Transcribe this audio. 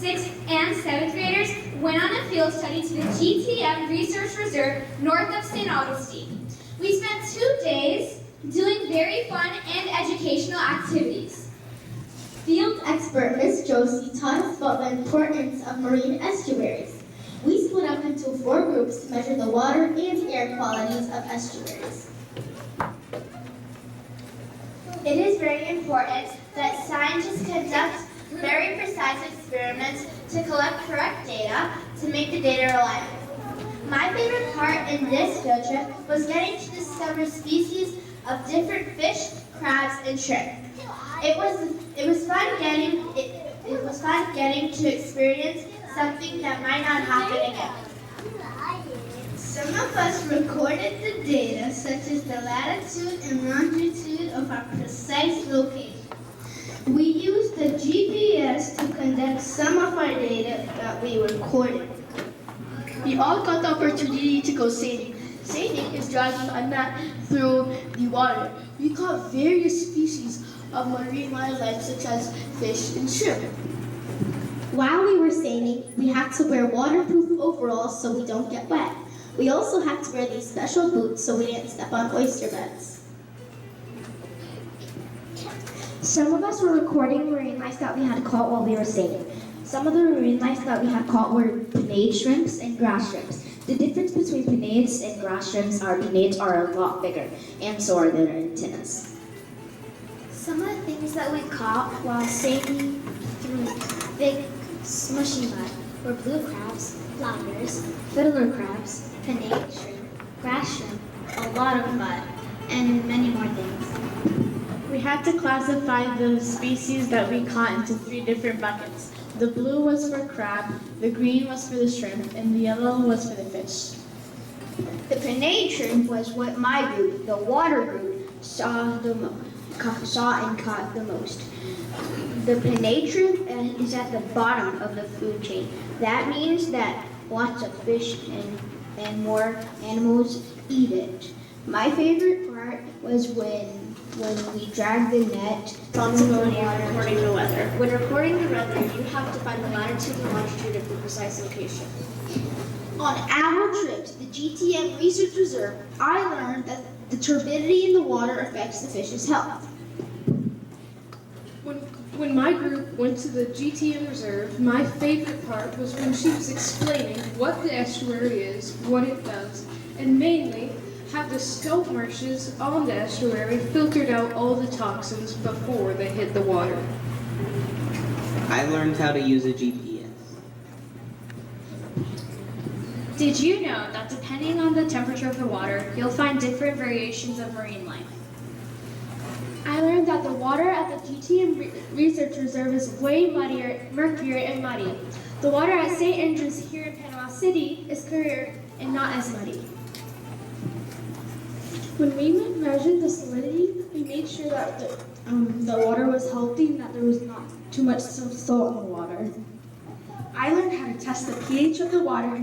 6th, and 7th graders went on a field study to the GTM Research Reserve north of St. Augustine. We spent 2 days doing very fun and educational activities. Field expert Miss Josie taught us about the importance of marine estuaries. We split up into 4 groups to measure the water and air qualities of estuaries. It is very important that scientists conduct very precise experiments to collect correct data to make the data reliable. My favorite part in this field trip was getting to discover species of different fish, crabs, and shrimp. It was fun getting to experience something that might not happen again. Some of us recorded the data, such as the latitude and longitude of our precise location. We used the GPS to conduct some of our data that we recorded. We all got the opportunity to go sailing. Sailing is dragging a net through the water. We caught various species of marine wildlife such as fish and shrimp. While we were sailing, we had to wear waterproof overalls so we don't get wet. We also had to wear these special boots so we didn't step on oyster beds. Some of us were recording marine life that we had caught while we were sailing. Some of the marine life that we had caught were pinnate shrimps and grass shrimps. The difference between pinnates and grass shrimps are pinnates are a lot bigger, and so are their antennas. Some of the things that we caught while sailing through big smushy mud were blue crabs, flounders, fiddler crabs, pinnate shrimp, grass shrimp, a lot of mud, and many more things. We had to classify the species that we caught into 3 different buckets. The blue was for crab, the green was for the shrimp, and the yellow was for the fish. The pinnate shrimp was what my group, the water group, saw and caught the most. The pinnate shrimp is at the bottom of the food chain. That means that lots of fish and more animals eat it. My favorite part was when we dragged the net Also, when you're recording the weather. When recording the weather, you have to find the latitude and longitude of the precise location. On our trip to the GTM Research Reserve, I learned that the turbidity in the water affects the fish's health. When my group went to the GTM Reserve, my favorite part was when she was explaining what the estuary is, what it does, and mainly how the scope marshes on the estuary filtered out all the toxins before they hit the water. I learned how to use a GPS. Did you know that depending on the temperature of the water, you'll find different variations of marine life? I learned that the water at the GTM Research Reserve is way murkier and muddy. The water at St. Andrews here in Panama City is clearer and not as muddy. When we measured the salinity, we made sure that the water was healthy and that there was not too much salt in the water. I learned how to test the pH of the water